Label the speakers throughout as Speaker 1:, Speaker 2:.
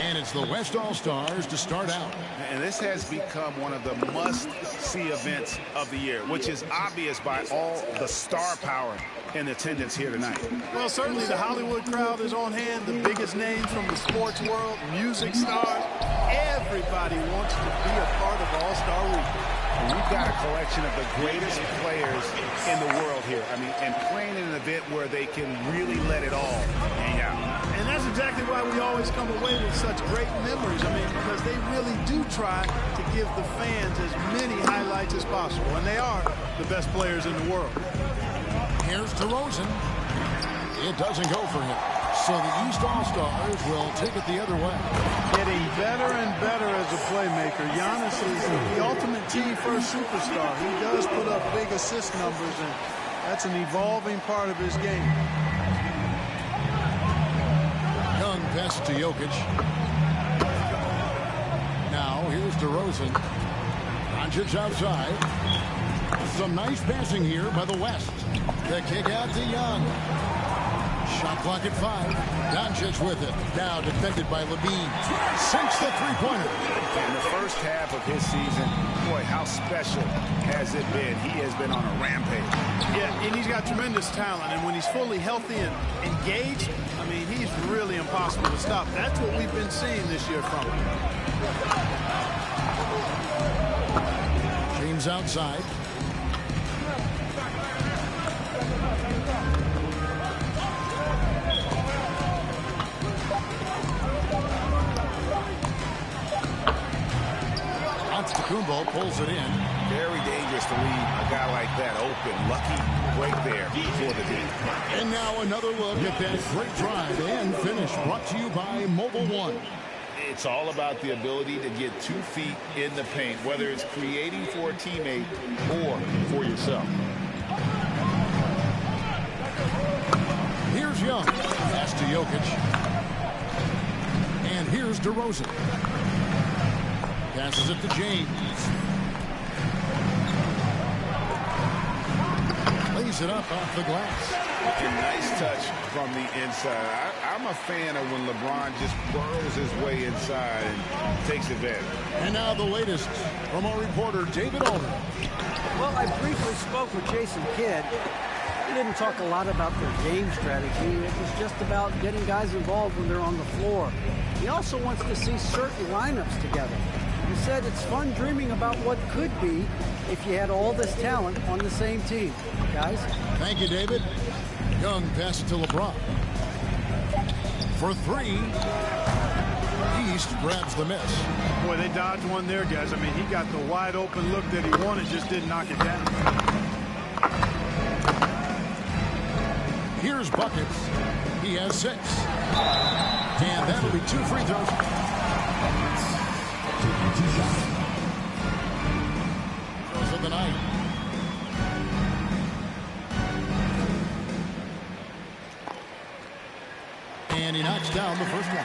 Speaker 1: And it's the West All-Stars to start out.
Speaker 2: And this has become one of the must-see events of the year, which is obvious by all the star power in attendance here tonight.
Speaker 3: Well, certainly the Hollywood crowd is on hand, the biggest names from the sports world, music stars. Everybody wants to be a part of All-Star Weekend.
Speaker 2: And we've got a collection of the greatest players in the world here. I mean, and playing in an event where they can really let it all hang out.
Speaker 3: And that's exactly why we always come away with such great memories. I mean, because they really do try to give the fans as many highlights as possible. And they are the best players in the world.
Speaker 1: Here's DeRozan. It doesn't go for him. So the East All-Stars will take it the other way.
Speaker 3: Getting better and better as a playmaker. Giannis is the ultimate team-first superstar. He does put up big assist numbers, and that's an evolving part of his game.
Speaker 1: Young pass to Jokic. Now here's DeRozan. Doncic outside. Some nice passing here by the West. The kick out to Young. Shot clock at 5. Doncic with it. Now defended by Levine. Sinks the three-pointer.
Speaker 2: In the first half of his season, boy, how special has it been? He has been on a rampage.
Speaker 3: Yeah, and he's got tremendous talent. And when he's fully healthy and engaged, I mean, he's really impossible to stop. That's what we've been seeing this year from him.
Speaker 1: James outside. Kumbo pulls it in.
Speaker 2: Very dangerous to leave a guy like that open. Lucky break there for the team.
Speaker 1: And now another look at that great drive and finish brought to you by Mobile One.
Speaker 2: It's all about the ability to get 2 feet in the paint, whether it's creating for a teammate or for yourself.
Speaker 1: Here's Young. Pass to Jokic. And here's DeRozan. Passes it to James. Lays it up off the glass.
Speaker 2: A nice touch from the inside. I'm a fan of when LeBron just burrows his way inside and takes advantage.
Speaker 1: And now the latest from our reporter, David Aldridge.
Speaker 4: Well, I briefly spoke with Jason Kidd. He didn't talk a lot about their game strategy. It was just about getting guys involved when they're on the floor. He also wants to see certain lineups together. He said it's fun dreaming about what could be if you had all this talent on the same team. Guys?
Speaker 1: Thank you, David. Young pass to LeBron. For 3. East grabs the miss.
Speaker 3: Boy, they dodged one there, guys. I mean, he got the wide open look that he wanted, just didn't knock it down.
Speaker 1: Here's buckets. He has 6. And that'll be 2 free throws. Throws of the night. And he knocks down the first one.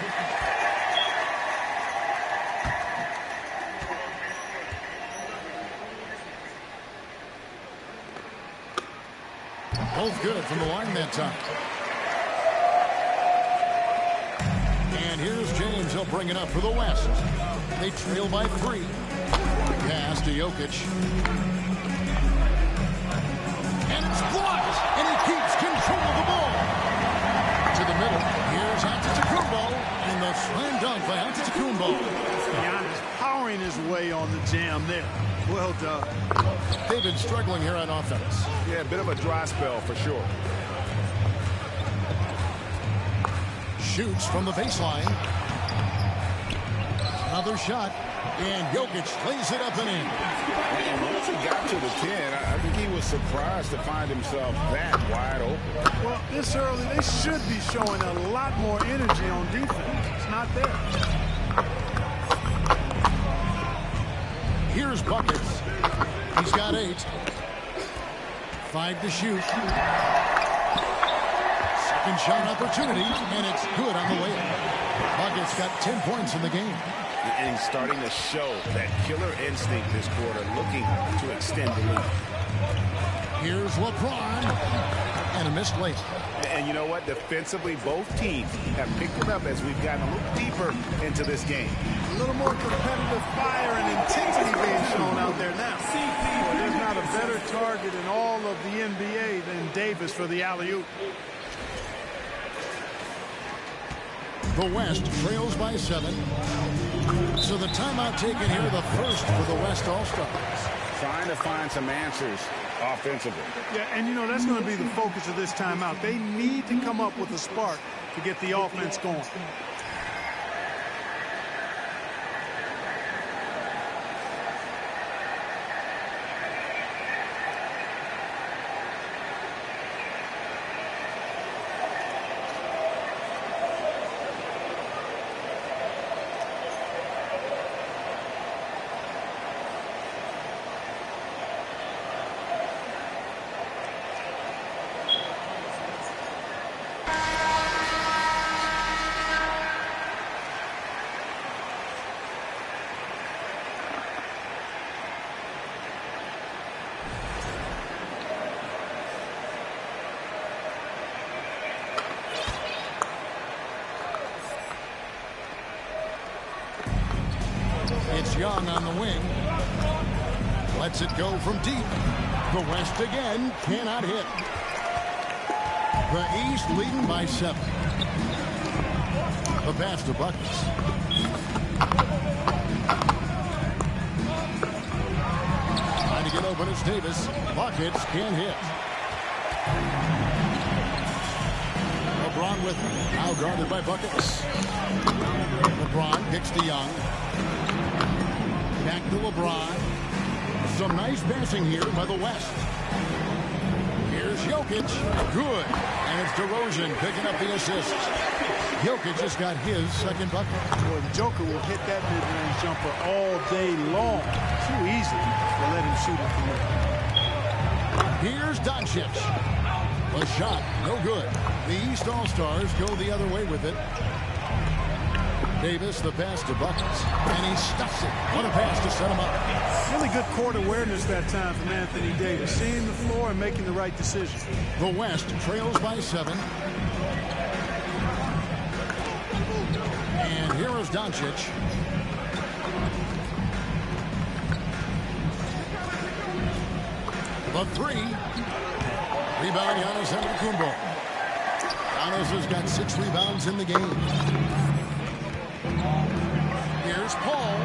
Speaker 1: Both good from the line that time. And here's James. He'll bring it up for the West. They trail by 3. Pass to Jokic. And it's blocked. And he keeps control of the ball. To the middle. Here's Antetokounmpo. And the slam dunk by Antetokounmpo.
Speaker 3: Giannis powering his way on the jam there. Well done.
Speaker 1: They've been struggling here on offense.
Speaker 2: Yeah, a bit of a dry spell for sure.
Speaker 1: Shoots from the baseline. Another shot. And Jokic lays it up and in.
Speaker 2: And once he got to the 10, I think he was surprised to find himself that wide open.
Speaker 3: Well, this early, they should be showing a lot more energy on defense. It's not there.
Speaker 1: Here's buckets. He's got 8. 5 to shoot. Second shot opportunity, and it's good on the way. Buckets got 10 points in the game.
Speaker 2: And he's starting to show that killer instinct this quarter, looking to extend the lead.
Speaker 1: Here's LeBron. and a missed late.
Speaker 2: And you know what? Defensively, both teams have picked it up as we've gotten a little deeper into this game.
Speaker 3: A little more competitive fire and intensity being shown out there now. Well, there's not a better target in all of the NBA than Davis for the alley-oop.
Speaker 1: The West trails by 7. So the timeout taken here, the first for the West All-Stars.
Speaker 2: Trying to find some answers offensively.
Speaker 3: Yeah, and you know, that's going to be the focus of this timeout. They need to come up with a spark to get the offense going.
Speaker 1: It's Young on the wing. Lets it go from deep. The West again cannot hit. The East leading by 7. The pass to Buckets. Trying to get open is Davis. Buckets can't hit. LeBron with him. Now guarded by Buckets. LeBron kicks to Young. Back to LeBron. Some nice passing here by the West. Here's Jokic. Good. And it's DeRozan picking up the assist. Jokic just got his second bucket.
Speaker 3: Boy, Joker will hit that mid-range jumper all day long. Too easy to let him shoot it from there.
Speaker 1: Here's Doncic. A shot. No good. The East All-Stars go the other way with it. Davis, the pass to Buckets, and he stuffs it. What a pass to set him up.
Speaker 3: Really good court awareness that time from Anthony Davis, seeing the floor and making the right decision.
Speaker 1: The West trails by 7. And here is Doncic. The 3. Rebound, Giannis Antetokounmpo. Giannis has got 6 rebounds in the game. Here's Paul.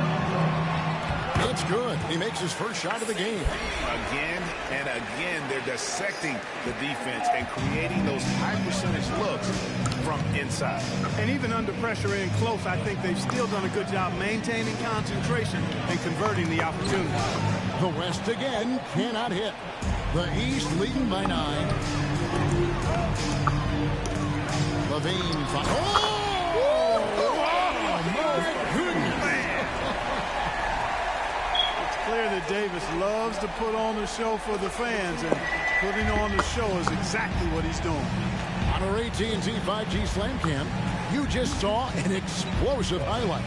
Speaker 1: It's good. He makes his first shot of the game.
Speaker 2: Again and again, they're dissecting the defense and creating those high percentage looks from inside.
Speaker 3: And even under pressure in close, I think they've still done a good job maintaining concentration and converting the opportunity.
Speaker 1: The West again cannot hit. The East leading by 9. Levine.
Speaker 3: Clear that Davis loves to put on a show for the fans, and putting on the show is exactly what he's doing.
Speaker 1: On our AT&T 5G Slam Cam, you just saw an explosive highlight.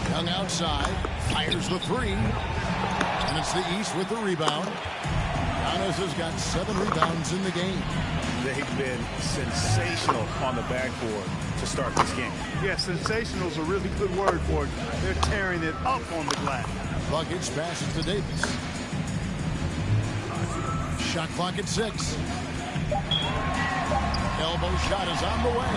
Speaker 1: Young outside, fires the 3, and it's the East with the rebound. Giannis has got 7 rebounds in the game.
Speaker 2: They've been sensational on the backboard to start this game.
Speaker 3: Yeah, sensational is a really good word for it. They're tearing it up on the glass.
Speaker 1: Buckets passes to Davis. Shot clock at 6. Elbow shot is on the way.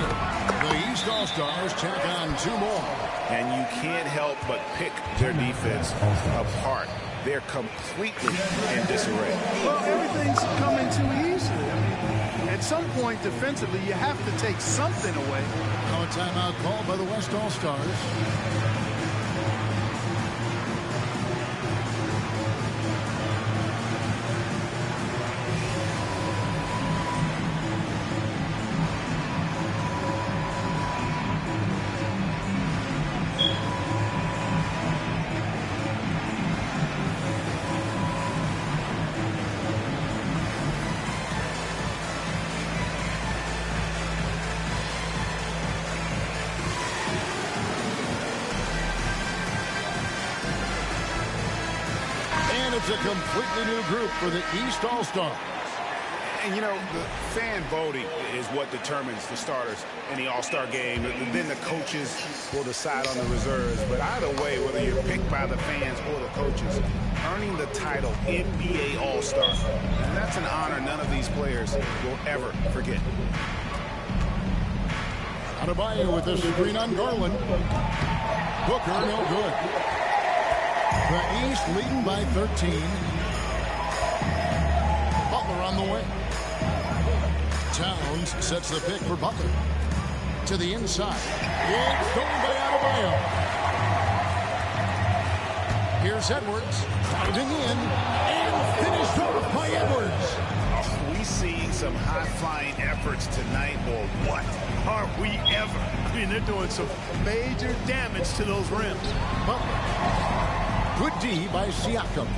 Speaker 1: The East All-Stars check on 2 more.
Speaker 2: And you can't help but pick their defense apart. They're completely in disarray.
Speaker 3: Well, everything's coming too easily. I mean, at some point defensively, you have to take something away.
Speaker 1: Now a timeout called by the West All-Stars. It's a completely new group for the East All-Stars.
Speaker 2: And, you know, the fan voting is what determines the starters in the All-Star game. Then the coaches will decide on the reserves. But either way, whether you're picked by the fans or the coaches, earning the title NBA All-Star, and that's an honor none of these players will ever forget.
Speaker 1: Adebayo with the screen on Garland. Booker, no good. The East leading by 13. Butler on the way. Towns sets the pick for Butler. To the inside. It's stolen by Adebayo. Here's Edwards. Crowding in. And finished off by Edwards.
Speaker 2: Are we seeing some high-flying efforts tonight, or what?
Speaker 3: Are we ever? I mean, they're doing some major damage to those rims.
Speaker 1: Butler. Good D by Siakam.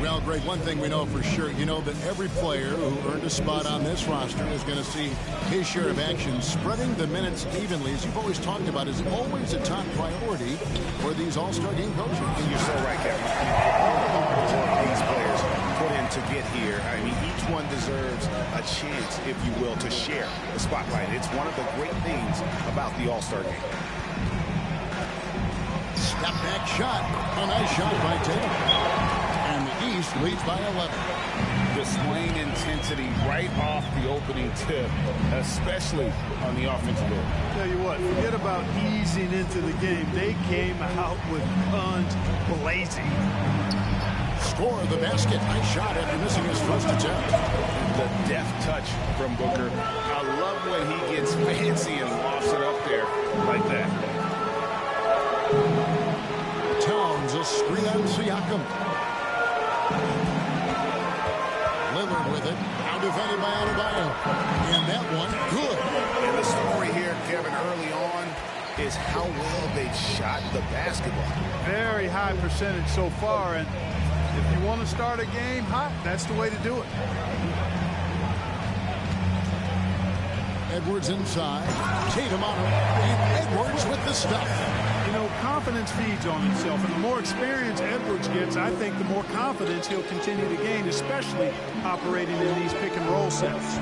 Speaker 1: Well, Greg, one thing we know for sure, you know that every player who earned a spot on this roster is going to see his share of action. Spreading the minutes evenly, as you've always talked about, is always a top priority for these All-Star game coaches.
Speaker 2: And you're so right, Kevin. All the hard work these players put in to get here. I mean, each one deserves a chance, if you will, to share the spotlight. It's one of the great things about the All-Star game.
Speaker 1: Step back shot. A nice shot by Tatum. And the East leads by 11.
Speaker 2: Displaying intensity right off the opening tip, especially on the offensive end.
Speaker 3: Tell you what, forget about easing into the game. They came out with guns blazing.
Speaker 1: Score the basket. Nice shot after missing his first attempt.
Speaker 2: The deft touch from Booker. I love when he gets fancy and lofts it up there like that.
Speaker 1: Towns a screen on Siakam. Lillard with it. Now defended by Adebayo. And that one, good.
Speaker 2: And the story here, Kevin, early on is how well they've shot the basketball.
Speaker 3: Very high percentage so far, and if you want to start a game hot, that's the way to do it.
Speaker 1: Edwards inside. Tatum on him. And Edwards with the stuff.
Speaker 3: You know, confidence feeds on itself, and the more experience Edwards gets, I think the more confidence he'll continue to gain, especially operating in these pick-and-roll sets.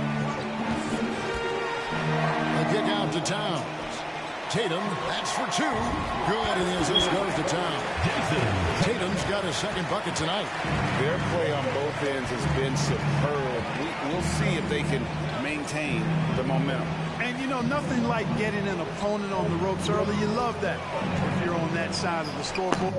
Speaker 1: A kick out to Towns. Tatum, that's for two. Good, and as this goes to Towns. Tatum's got his second bucket tonight.
Speaker 2: Their play on both ends has been superb. We'll see if they can maintain the momentum.
Speaker 3: And, you know, nothing like getting an opponent on the ropes early. You love that if you're on that side of the scoreboard.